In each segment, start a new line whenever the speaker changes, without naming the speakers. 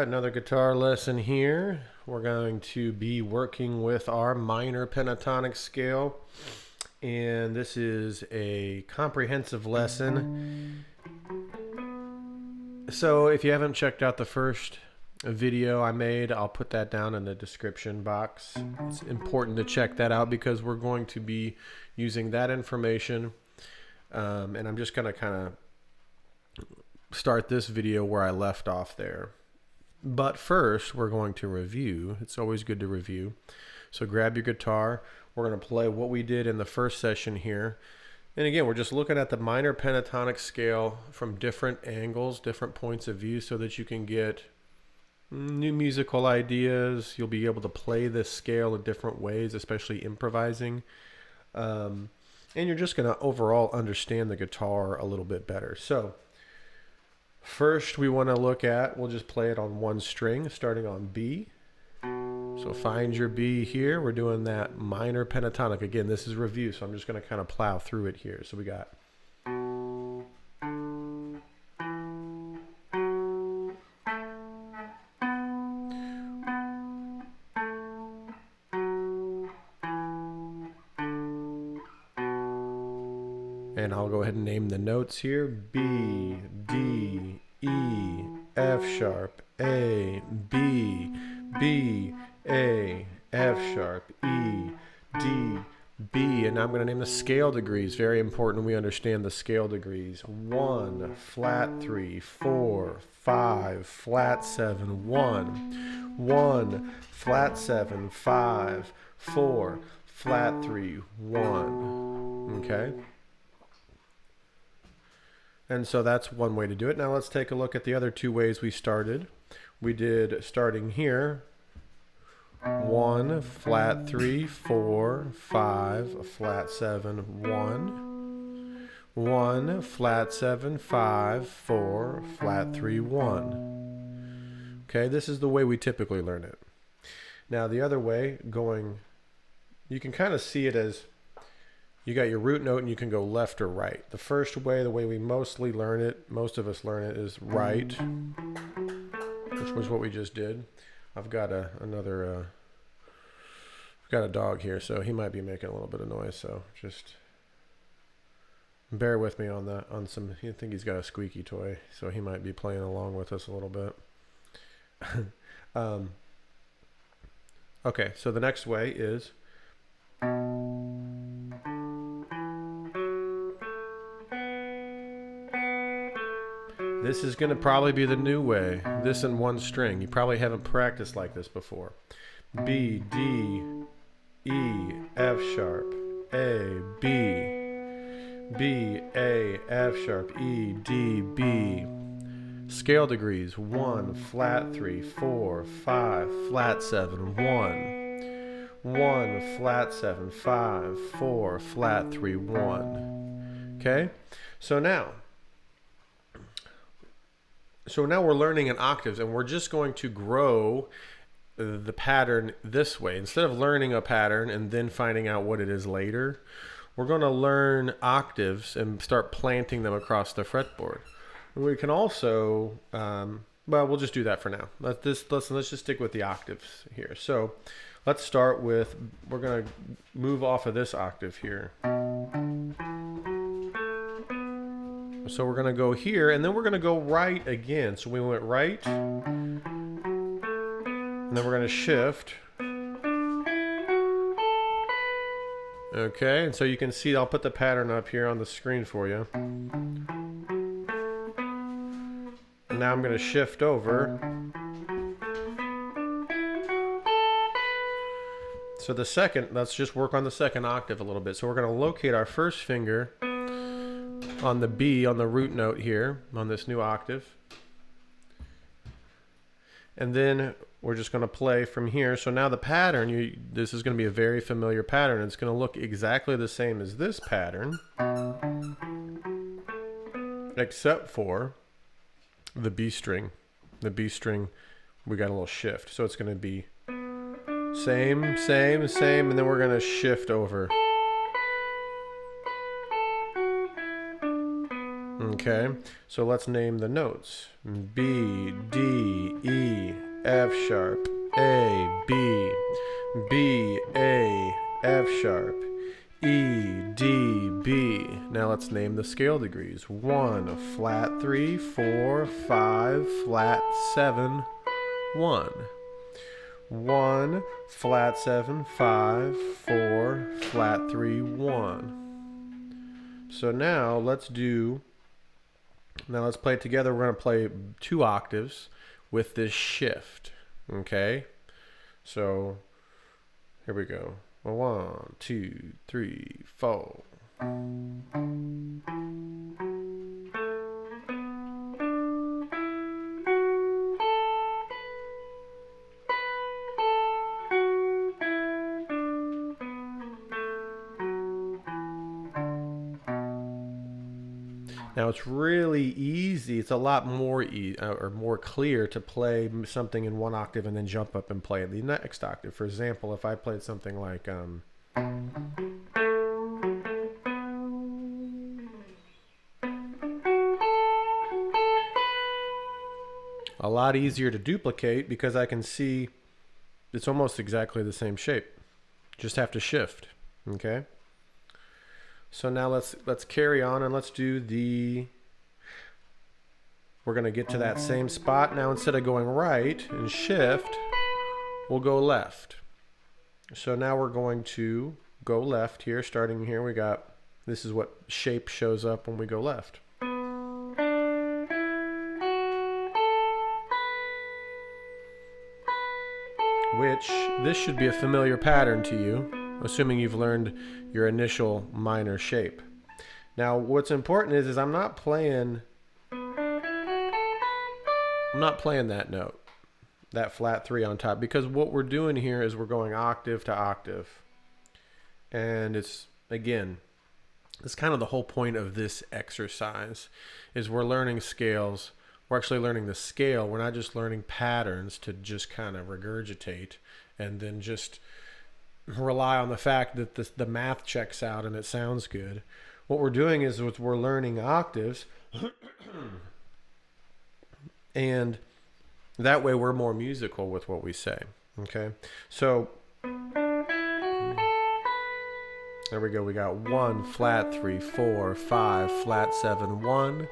Alright, another guitar lesson here. We're going to be working with our minor pentatonic scale, and this is a comprehensive lesson. So if you haven't checked out the first video I made, I'll put that down in the description box. It's important to check that out because we're going to be using that information, and I'm just going to kind of start this video where I left off there. But first, we're going to review. It's always good to review. So grab your guitar. We're going to play what we did in the first session here. And again, we're just looking at the minor pentatonic scale from different angles, different points of view, so that you can get new musical ideas. You'll be able to play this scale in different ways, especially improvising. And you're just going to overall understand the guitar a little bit better. So first we want to look at, we'll just play it on one string starting on B. So find your B here. We're doing that minor pentatonic. Again, this is review, so I'm just going to kind of plow through it here. So we got and I'll go ahead and name the notes here. B, D, E, F sharp, A, B, B, A, F sharp, E, D, B. And now I'm going to name the scale degrees. Very important we understand the scale degrees. 1, flat 3, 4, 5, flat 7, 1, 1, flat 7, 5, 4, flat 3, 1. Okay? And so that's one way to do it. Now let's take a look at the other two ways we started. We did starting here, 1, flat 3, 4, 5, a flat 7, 1, 1, flat 7, 5, 4, flat 3, 1. Okay, this is the way we typically learn it. Now the other way, going, you can kind of see it as you got your root note and you can go left or right. The first way, the way we mostly learn it, most of us learn it, is right, which was what we just did. I've got I've got a dog here, so he might be making a little bit of noise, so just bear with me on that. I think he's got a squeaky toy, so he might be playing along with us a little bit. Okay, so the next way is this is going to probably be the new way. This in one string. You probably haven't practiced like this before. B, D, E, F sharp, A, B, B, A, F sharp, E, D, B. Scale degrees, 1, flat 3, 4, 5, flat 7, 1, 1, flat 7, 5, 4, flat 3, 1. Okay? So now we're learning in octaves, and we're just going to grow the pattern this way. Instead of learning a pattern and then finding out what it is later, we're going to learn octaves and start planting them across the fretboard. We can also, well, we'll just do that for now. Let's just stick with the octaves here. So let's start with, we're going to move off of this octave here. So we're going to go here, and then we're going to go right again. So we went right, and then we're going to shift. Okay, and so you can see, I'll put the pattern up here on the screen for you. And now I'm going to shift over. So the second, let's just work on the second octave a little bit. So we're going to locate our first finger on the B, on the root note here, on this new octave. And then we're just going to play from here. So now the pattern, this is going to be a very familiar pattern. It's going to look exactly the same as this pattern, except for the B string. The B string, we got a little shift. So it's going to be same, same, same, and then we're going to shift over. Okay, so let's name the notes. B, D, E, F sharp, A, B, B, A, F sharp, E, D, B. Now let's name the scale degrees. 1, flat 3, 4, 5, flat 7, 1. 1, flat 7, 5, 4, flat 3, 1. So now let's play it together. We're going to play 2 octaves with this shift. Okay? So here we go. 1, 2, 3, 4. Now it's really easy. It's a lot more more clear to play something in 1 octave and then jump up and play the next octave. For example, if I played something like a lot easier to duplicate because I can see it's almost exactly the same shape. Just have to shift. Okay. So now let's carry on and let's do we're going to get to that same spot. Now instead of going right and shift, we'll go left. So now we're going to go left here. Starting here, this is what shape shows up when we go left. This should be a familiar pattern to you, assuming you've learned your initial minor shape. Now what's important is I'm not playing that note, that flat 3 on top, because what we're doing here is we're going octave to octave. And it's kind of the whole point of this exercise is we're learning scales. We're actually learning the scale. We're not just learning patterns to just kind of regurgitate and then just rely on the fact that the math checks out and it sounds good. What we're doing is we're learning octaves and that way we're more musical with what we say. Okay, so there we go. We got 1, flat 3, 4, 5, flat 7, 1,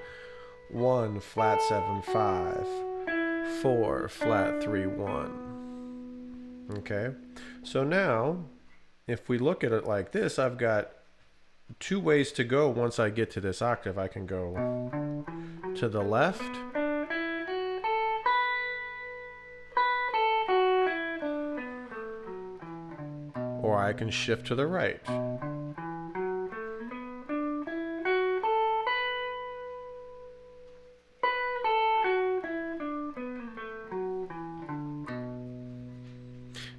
1, flat 7, 5, 4, flat 3, 1. Okay, so now if we look at it like this, I've got 2 ways to go. Once I get to this octave, I can go to the left or I can shift to the right.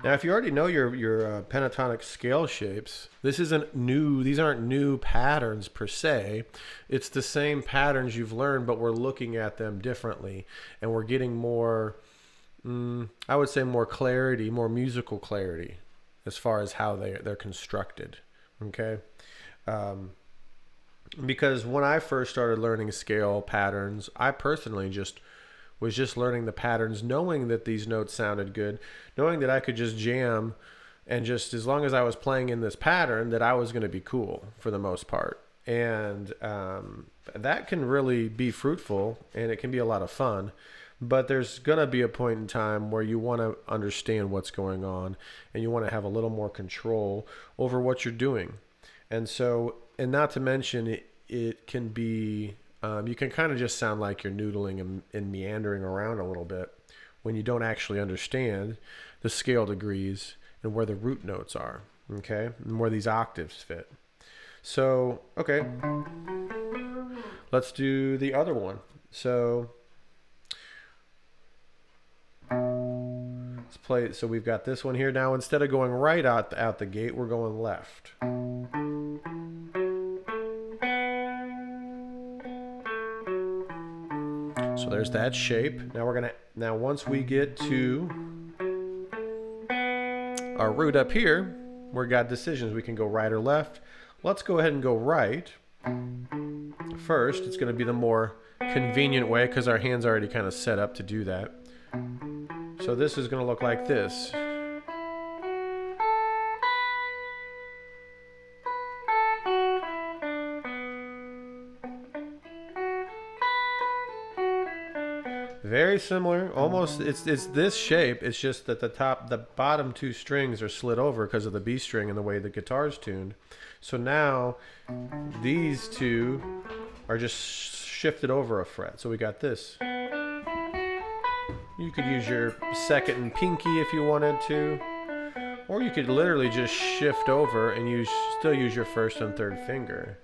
Now, if you already know your pentatonic scale shapes, this isn't new. These aren't new patterns per se. It's the same patterns you've learned, but we're looking at them differently, and we're getting more, I would say, more clarity, more musical clarity, as far as how they're constructed. Okay, because when I first started learning scale patterns, I personally was just learning the patterns, knowing that these notes sounded good, knowing that I could just jam, and just as long as I was playing in this pattern, that I was going to be cool for the most part. And that can really be fruitful, and it can be a lot of fun. But there's going to be a point in time where you want to understand what's going on, and you want to have a little more control over what you're doing. And so, and not to mention, it can be... you can kind of just sound like you're noodling and meandering around a little bit when you don't actually understand the scale degrees and where the root notes are, okay, and where these octaves fit. So, okay, let's do the other one. So let's play. So we've got this one here. Now, instead of going right out the gate, we're going left. So there's that shape. Now once we get to our root up here, we've got decisions. We can go right or left. Let's go ahead and go right. First, it's going to be the more convenient way because our hand's already kind of set up to do that. So this is going to look like this. Very similar, almost. It's this shape. It's just that the bottom two strings are slid over because of the B string and the way the guitar's tuned. So now these two are just shifted over a fret. So we got this. You could use your second and pinky if you wanted to, or you could literally just shift over and still use your first and third finger.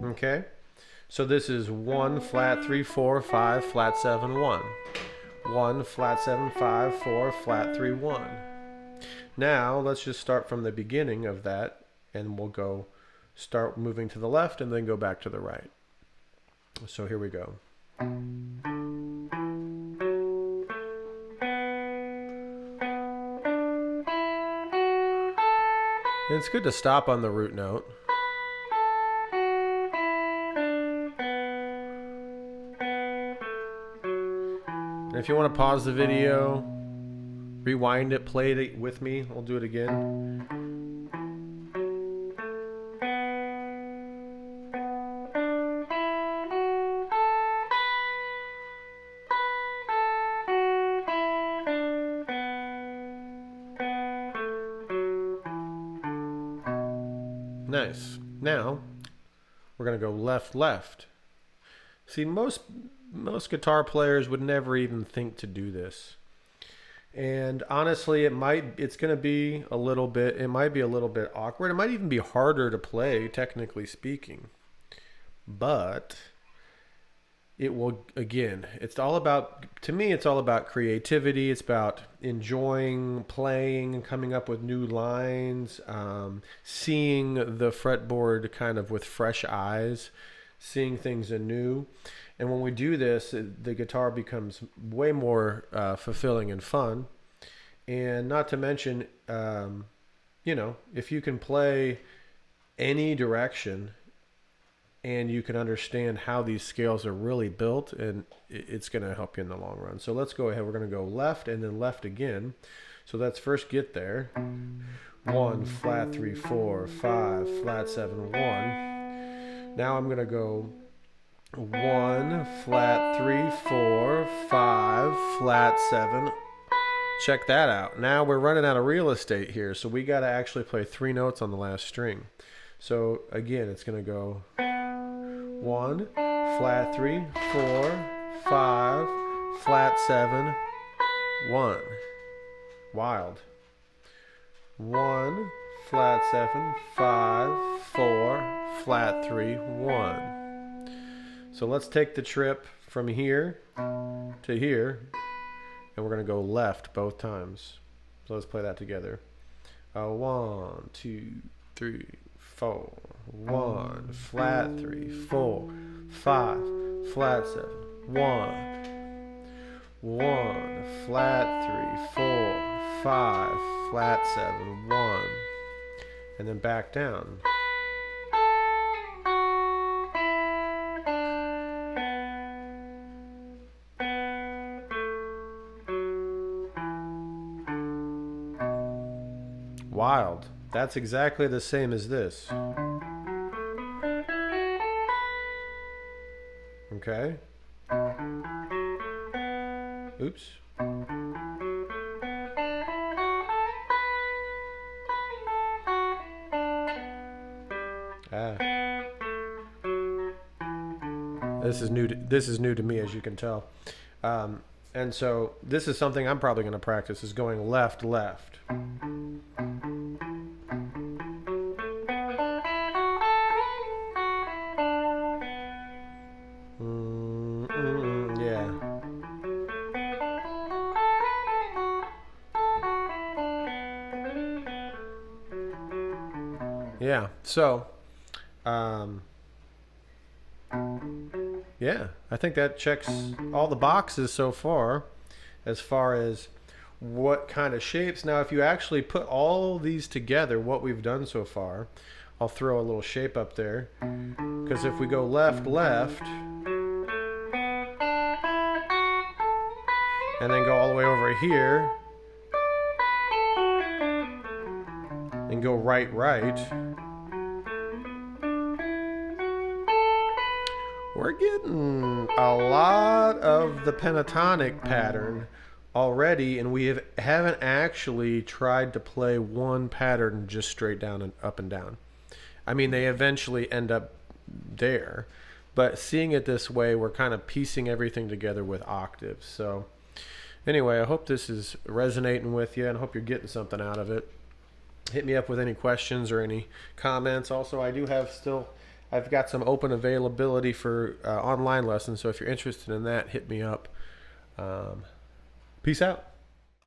Okay. So this is 1 flat 3 4 5 flat 7 1. 1 flat 7 5 4 flat 3 1. Now let's just start from the beginning of that, and we'll start moving to the left and then go back to the right. So here we go. And it's good to stop on the root note. And if you want to pause the video, rewind it, play it with me, I'll do it again. Nice. Now we're going to go left, left. See, most guitar players would never even think to do this. And honestly, it might be a little bit awkward. It might even be harder to play, technically speaking. But it will, again, to me, it's all about creativity. It's about enjoying playing and coming up with new lines, seeing the fretboard kind of with fresh eyes, seeing things anew. And when we do this, the guitar becomes way more fulfilling and fun. And not to mention, if you can play any direction and you can understand how these scales are really built, and it's going to help you in the long run. So let's go ahead. We're going to go left and then left again. So let's first get there. 1 flat 3 4 5 flat 7 1. Now I'm going to go 1 flat 3 4 5 flat 7. Check that out. Now we're running out of real estate here, so we got to actually play 3 notes on the last string. So again, it's going to go 1 flat 3 4 5 flat 7 1. Wild. 1 flat 7 5 4 flat 3 1. So let's take the trip from here to here, and we're going to go left both times. So let's play that together. 1 2 3 4. 1 flat 3 4 5 flat 7 1. 1 flat 3 4 5 flat 7 1. And then back down. Wild. That's exactly the same as this. Okay. Oops. This is new to me, as you can tell. And so this is something I'm probably going to practice, is going left, left. Yeah. Yeah. So, yeah, I think that checks all the boxes so far as what kind of shapes. Now, if you actually put all these together, what we've done so far, I'll throw a little shape up there, because if we go left, left, and then go all the way over here and go right, right. We're getting a lot of the pentatonic pattern already, and we haven't actually tried to play one pattern just straight down and up and down. I mean, they eventually end up there, but seeing it this way, we're kind of piecing everything together with octaves. So anyway, I hope this is resonating with you, and I hope you're getting something out of it. Hit me up with any questions or any comments. Also, I've got some open availability for online lessons, so if you're interested in that, hit me up. Peace out.